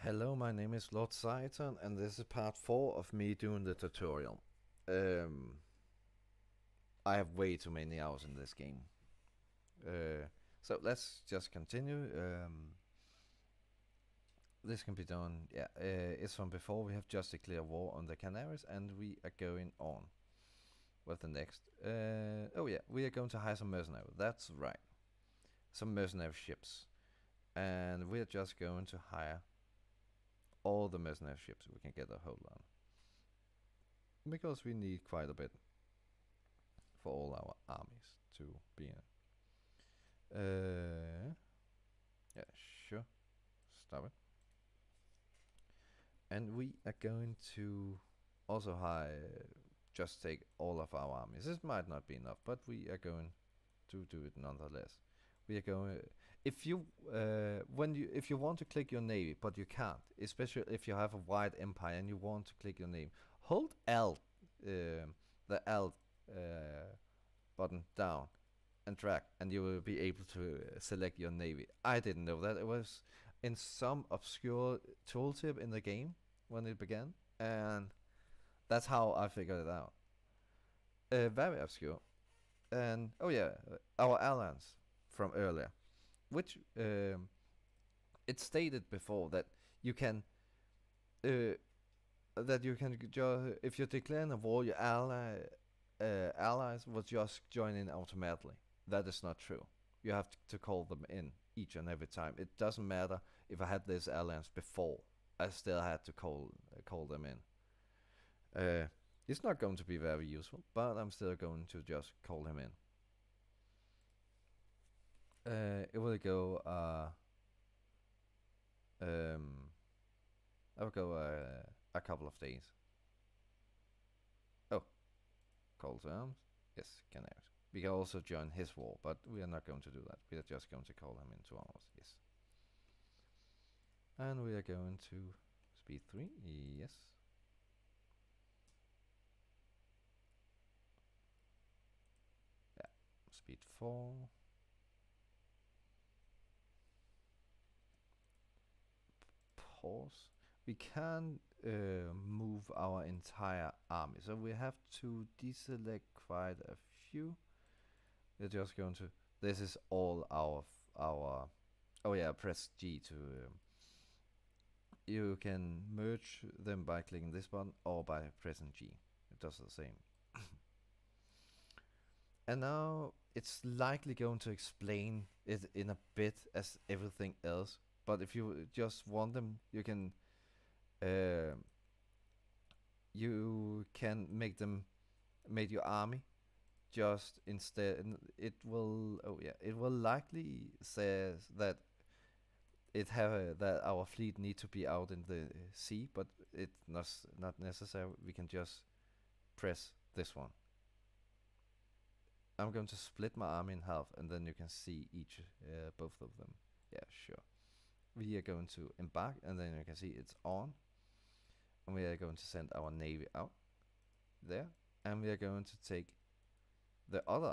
Hello, my name is Lord Zaitan, and this is part 4 of me doing the tutorial. I have way too many hours in this game. So let's just continue. This can be done, yeah, it's from before. We have just declared war on the Canaries, and we are going on with the next. Oh yeah, we are going to hire some mercenaries, that's right. Some mercenary ships. And we are just going to hire all the mercenary ships we can get a hold on, because we need quite a bit for all our armies to be in. Yeah, sure. Stop it. And we are going to also just take all of our armies. This might not be enough, but we are going to do it nonetheless. We are going. If you want to click your navy, but you can't, especially if you have a wide empire and you want to click your navy, hold Alt, the Alt button down, and drag, and you will be able to select your navy. I didn't know that. It was in some obscure tooltip in the game when it began, and that's how I figured it out. Very obscure. And oh yeah, our alliance from earlier, which it stated before that you can if you declare a war, your allies will just join in automatically. That is not true. You have to call them in each and every time. It doesn't matter if I had this alliance before. I still had to call them in. It's not going to be very useful, but I'm still going to just call him in. It will go. I will go a couple of days. Oh, call terms. Yes, Canaries. We can also join his war, but we are not going to do that. We are just going to call him into ours. Yes. And we are going to speed 3. Yes. Yeah. Speed 4. Pause. We can move our entire army, so we have to deselect quite a few. We're just going to. This is all our. Oh yeah, press G to. You can merge them by clicking this button or by pressing G. It does the same. And now it's likely going to explain it in a bit as everything else. But if you just want them, you can make your army just instead. It will likely says that that our fleet need to be out in the sea, but it's not necessary. We can just press this one. I'm going to split my army in half, and then you can see both of them. Yeah, sure. We are going to embark, and then you can see it's on. And we are going to send our navy out there, and we are going to take the other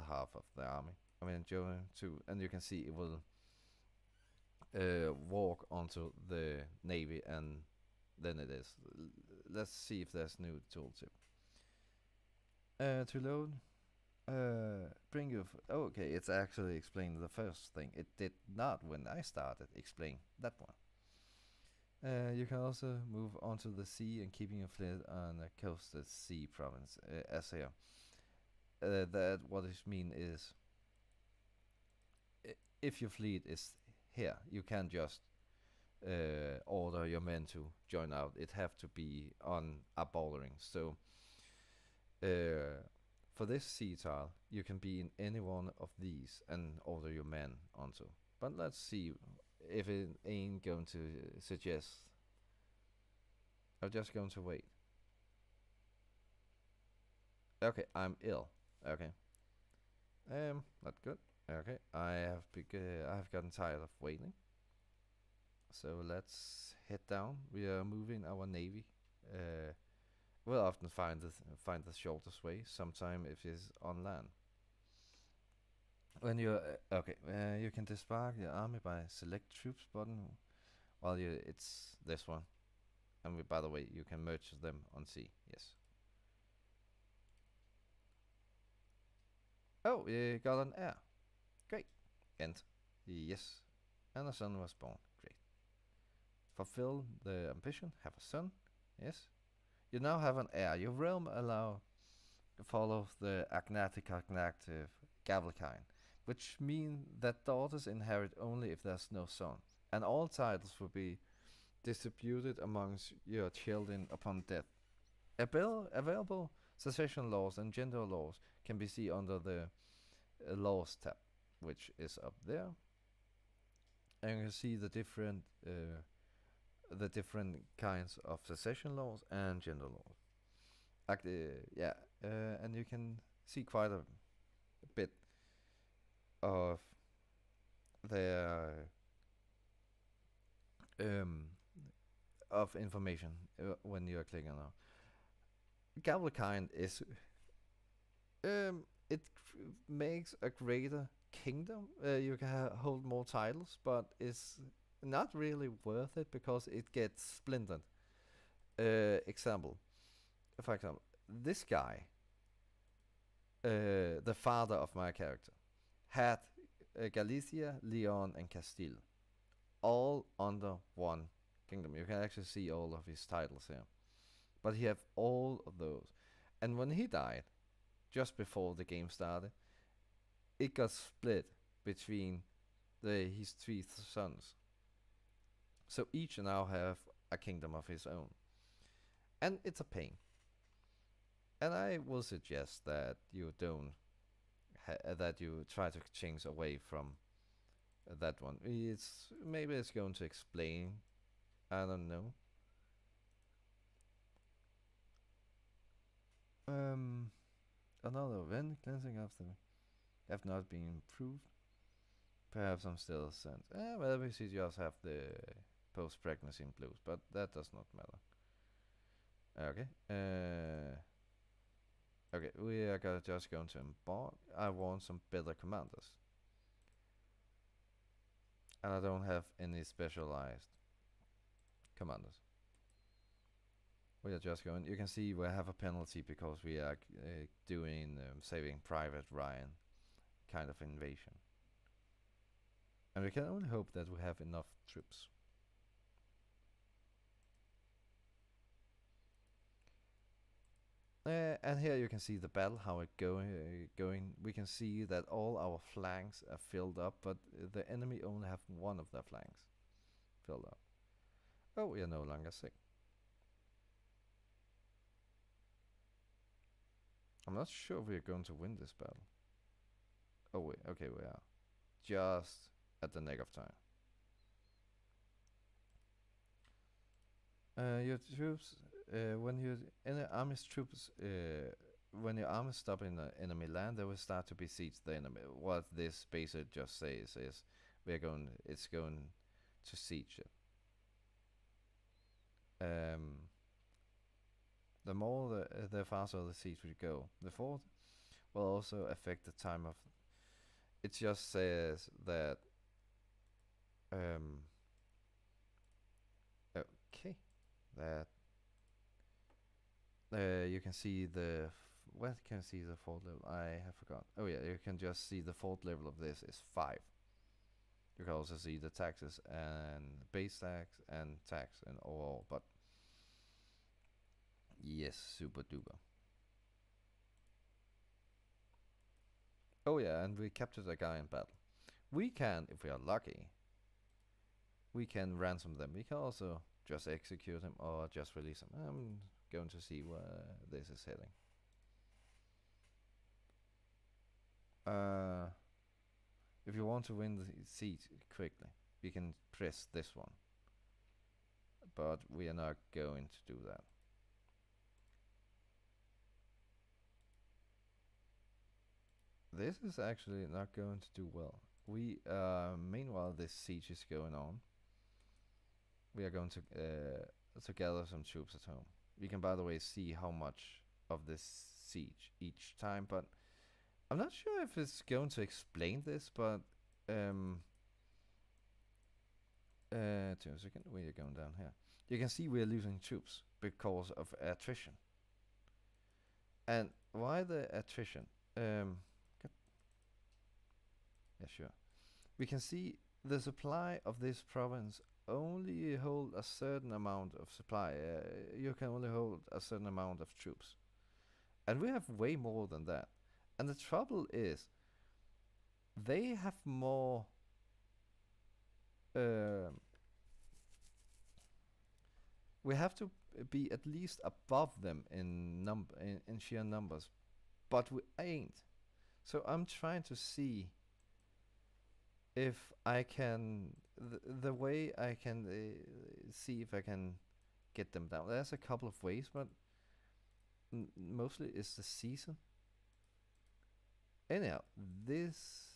half of the army. I mean, and you can see it will walk onto the navy, and then it is. Let's see if there's new tooltip. To load. Bring you. Okay, it's actually explained the first thing. It did not when I started explain that one. You can also move onto the sea and keeping your fleet on the coastal sea province, as here. That what it mean is, if your fleet is here, you can't just order your men to join out. It have to be on a bordering. So for this sea tile, you can be in any one of these and order your men onto. But let's see if it ain't going to suggest. I'm just going to wait. Okay, I'm ill. Okay. Not good. Okay, I have gotten tired of waiting. So let's head down. We are moving our navy. We'll often find the shortest way. Sometime if it's on land. When you're you can disembark your army by select troops button Well, it's this one. And by the way, you can merge them on C. Yes. Oh, you got an heir. Great. And yes. And a son was born. Great. Fulfill the ambition. Have a son. Yes. You now have an heir. Your realm allow follow the agnative Gavelkind, which mean that daughters inherit only if there's no son, and all titles will be distributed amongst your children upon death. Available succession laws and gender laws can be seen under the laws tab, which is up there, and you can see the different kinds of succession laws and gender laws. Yeah, and you can see quite a bit of their um, of information when you are clicking on. Gavelkind is it makes a greater kingdom. You can hold more titles, but it's not really worth it because it gets splintered. Example, for example, this guy, the father of my character, had Galicia, Leon, and Castile all under one kingdom. You can actually see all of his titles here. But he have all of those. And when he died, just before the game started, it got split between his three sons. So each now have a kingdom of his own. And it's a pain. And I will suggest that you don't that you try to change away from that one. Maybe it's going to explain. I don't know. Another event cleansing after have not been improved. Perhaps I'm still sent. Well, we see you also have the post-pregnancy blues, but that does not matter. Okay. Okay, we are just going to embark. I want some better commanders. And I don't have any specialized commanders. We are just going. You can see we have a penalty because we are doing Saving Private Ryan kind of invasion. And we can only hope that we have enough troops. And here you can see the battle, how it going. We can see that all our flanks are filled up, but the enemy only have one of their flanks filled up. Oh, we are no longer sick. I'm not sure we are going to win this battle. Oh wait, okay, we are. Just at the nick of time. Your troops, when your army's troops, when your army stop in the enemy land, they will start to besiege the enemy. What this basically just says is, it's going to siege it. The more the faster the siege will go. The fourth will also affect the time of. It just says that. Okay, that. You can see the. Where can you see the fourth level? I have forgot. Oh yeah, you can just see the fourth level of this is 5. You can also see the taxes and base tax and tax and overall, but yes, super duper. Oh yeah, and we captured a guy in battle. We can, if we are lucky, we can ransom them. We can also just execute him or just release him. I'm going to see where this is heading. If you want to win the siege quickly, we can press this one. But we are not going to do that. This is actually not going to do well. Meanwhile, this siege is going on. We are going to gather some troops at home. We can, by the way, see how much of this siege each time, but I'm not sure if it's going to explain this, but wait 2 seconds. We are going down here. You can see we are losing troops because of attrition. And why the attrition? Yeah, sure. We can see the supply of this province only hold a certain amount of supply. You can only hold a certain amount of troops. And we have way more than that. And the trouble is, they have more. We have to be at least above them in sheer numbers, but we ain't. So I'm trying to see if I can the way I can see if I can get them down. There's a couple of ways, but mostly it's the season. Anyhow, this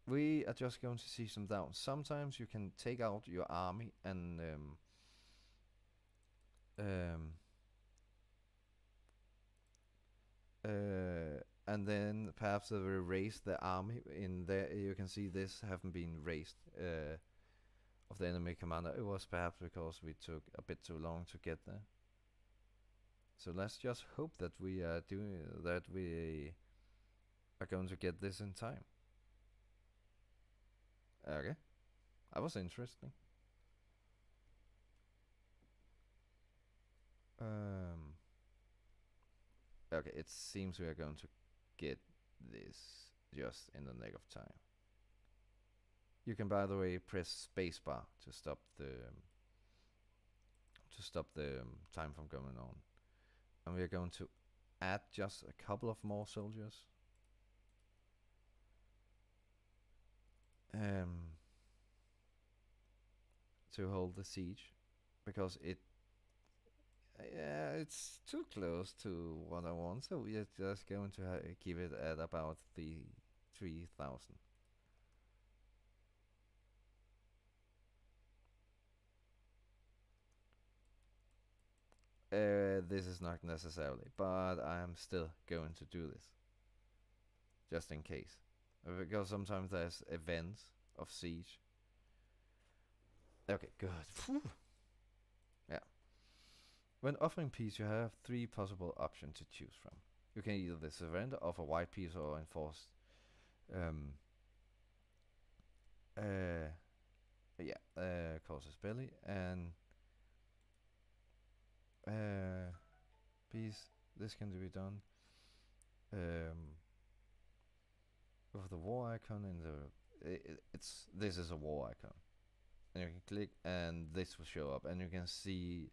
we are just going to see some down. Sometimes you can take out your army and then perhaps they will raise the army in there. You can see this haven't been raised of the enemy commander. It was perhaps because we took a bit too long to get there. So let's just hope that we are going to get this in time. Okay, that was interesting. Okay, it seems we are going to get this just in the nick of time. You can, by the way, press spacebar to stop the time from going on, and we are going to add just a couple of more soldiers. To hold the siege, because it's too close to what I want, so we are just going to keep it at about the 3,000. This is not necessarily, but I am still going to do this, just in case. Because sometimes there's events of siege. Okay, good. Phew. Yeah. When offering peace, you have 3 possible options to choose from. You can either surrender, offer white peace, or enforce. Causes belly and peace. This can be done. With the war icon in the this is a war icon, and you can click and this will show up, and you can see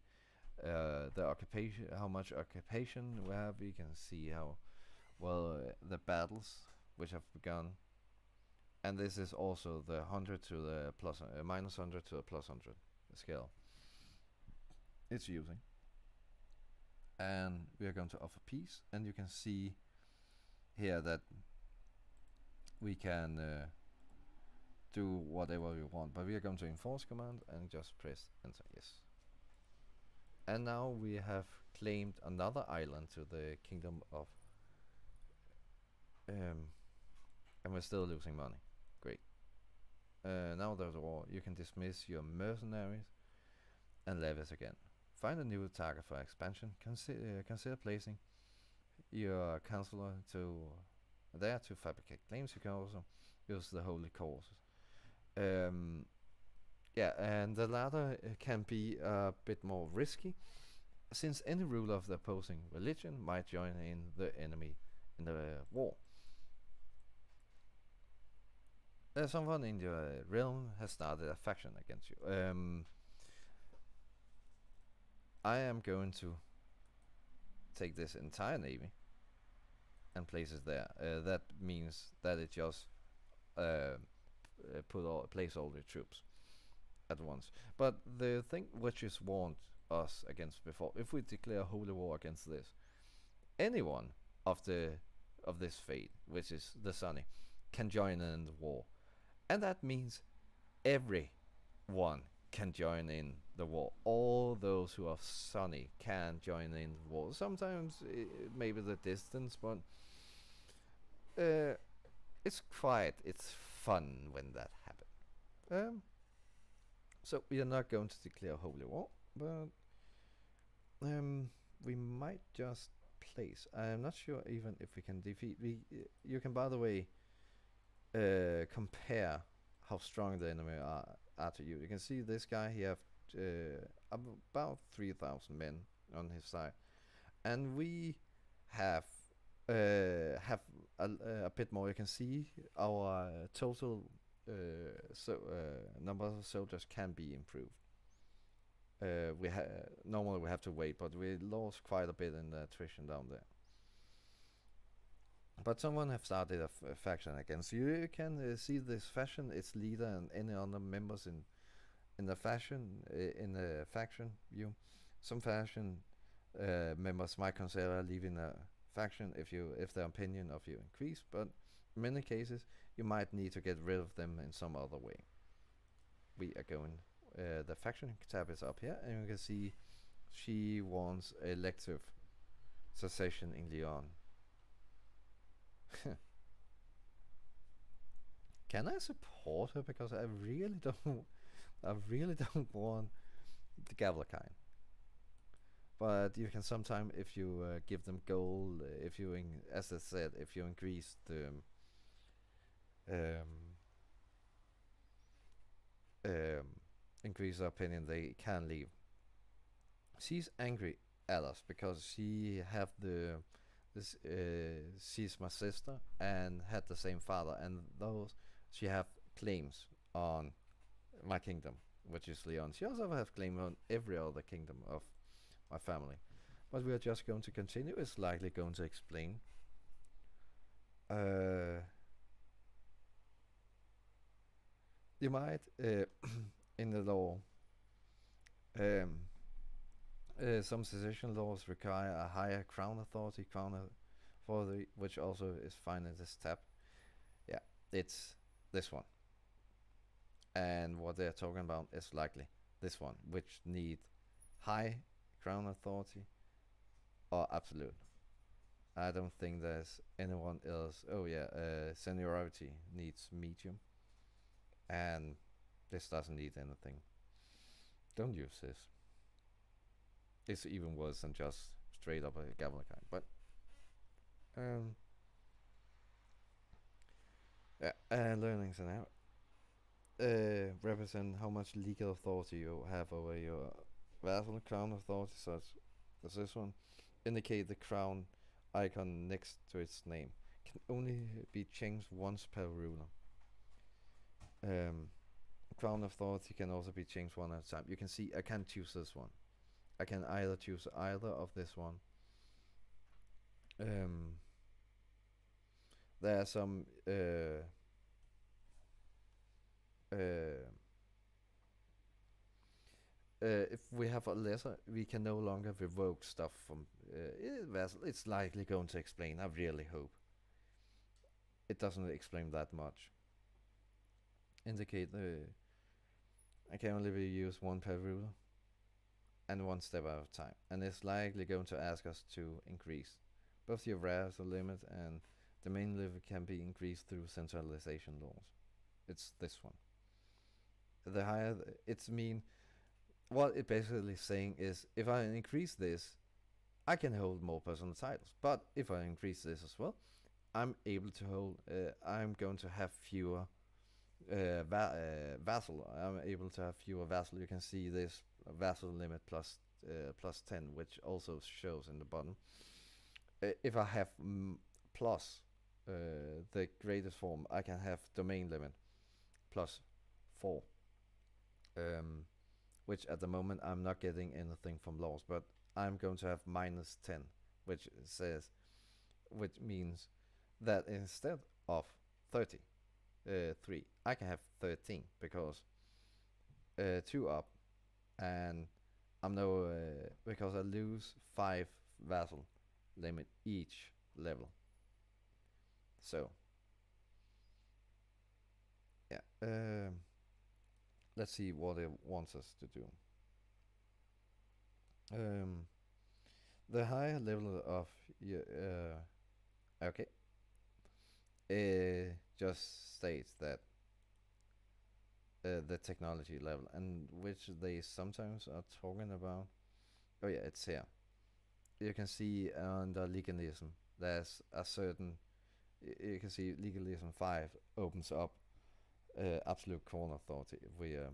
the occupation, how much occupation we have. You can see how well the battles which have begun, and this is also the 100 to the plus minus 100 to the plus 100 scale it's using. And we are going to offer peace, and you can see here that we can do whatever we want, but we are going to enforce command and just press enter. Yes. And now we have claimed another island to the kingdom of and we're still losing money. Great. Now there's a war. You can dismiss your mercenaries and levies again. Find a new target for expansion. Consider placing your counselor there to fabricate claims. You can also use the holy causes. Yeah, and the latter can be a bit more risky, since any ruler of the opposing religion might join in the enemy in the war. Someone in your realm has started a faction against you. I am going to take this entire navy and place it there. That means that it just place all the troops at once. But the thing which is warned us against before, if we declare holy war against this, anyone of this fate, which is the Sunny, can join in the war, and that means everyone can join in the war. All those who are Sunny can join in the war. Sometimes maybe the distance, but it's fun when that happens. So we are not going to declare holy war, but um, we might just place. I'm not sure even if we can defeat. You can, by the way, compare how strong the enemy are to you. You can see this guy. He have about 3,000 men on his side, and we have a bit more. You can see our total number of soldiers can be improved. Normally we have to wait, but we lost quite a bit in the attrition down there. But someone have started a faction again. So you can see this faction, its leader, and any other members in the faction view. Some faction members might consider leaving a faction if their opinion of you increase, but in many cases you might need to get rid of them in some other way. We are going. The faction tab is up here, and you can see she wants elective secession in Lyon. Can I support her? Because I really don't. I really don't want the Galvakine. But you can sometimes, if you give them gold, if you, as I said, if you increase the increase their opinion, they can leave. She's angry at us because she have she's my sister and had the same father, and those she have claims on my kingdom, which is Leon. She also have claim on every other kingdom of my family. But we are just going to continue. It's likely going to explain. You might in the law. Some secession laws require a higher crown authority, which also is fine in this tab. Yeah, it's this one. And what they're talking about is likely this one, which need high crown authority or absolute. I don't think there's anyone else. Oh yeah, seniority needs medium, and this doesn't need anything. Don't use this. It's even worse than just straight up a Gavelakine. But learnings and out represent how much legal authority you have over your vassal. Crown authority, such as this one, indicate the crown icon next to its name. Can only be changed once per ruler. Crown authority can also be changed one at a time. You can see I can't choose this one. I can either choose either of this one. There are some if we have a lesser, we can no longer revoke stuff from vassal. It's likely going to explain. I really hope. It doesn't explain that much. Indicate I can only use one per ruler and one step at a time, and it's likely going to ask us to increase both your vassal limit and the main limit can be increased through centralization laws. It's this one. The higher it's mean, what it basically is saying is if I increase this, I can hold more personal titles. But if I increase this as well, I'm able to hold. I'm going to have fewer vassal. I'm able to have fewer vassal. You can see this vassal limit plus 10, which also shows in the bottom. If I have plus the greatest form, I can have domain limit plus 4. Which at the moment I'm not getting anything from laws, but I'm going to have minus 10, which means that instead of 3, I can have 13 because 2 up, and I'm no because I lose 5 vassal limit each level. So yeah, let's see what it wants us to do. The higher level of okay, it just states that the technology level, and which they sometimes are talking about. Oh yeah, it's here. You can see under legalism, there's a certain. You can see legalism 5 opens up absolute corn authority. If we are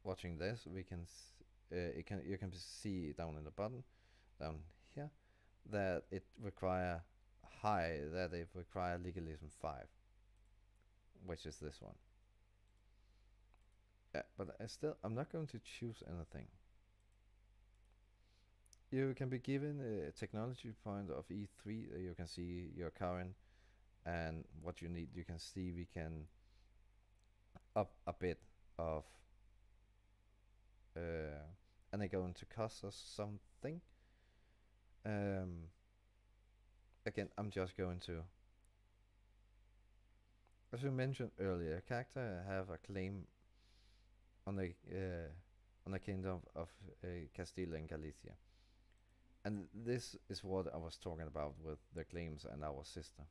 watching this, we can it can you can see down in the bottom, down here, that it require that it require legalism 5, which is this one. Yeah, but I'm not going to choose anything. You can be given a technology point of E3. You can see your current and what you need. You can see we can up a bit of, and they're going to cost us something. Um, Again, I'm just going to, as we mentioned earlier, a character have a claim on the kingdom of Castile and Galicia, and this is what I was talking about with the claims and our sister.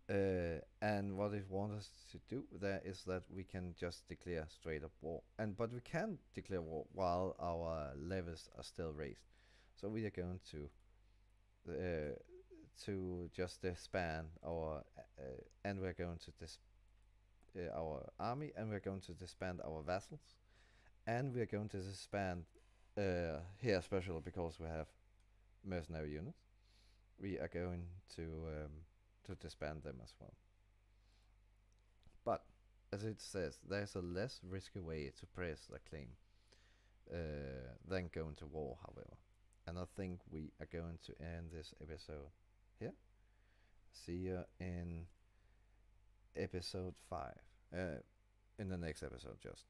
And what it wants us to do there is that we can just declare straight up war, and but we can declare war while our levels are still raised. So we are going to just disband our and we're going to our army, and we're going to disband our vassals, and we're going to disband here especially because we have mercenary units. We are going to disband them as well. But as it says, there's a less risky way to press the claim than going to war, however. And I think we are going to end this episode here. See you in episode 5. In the next episode, just.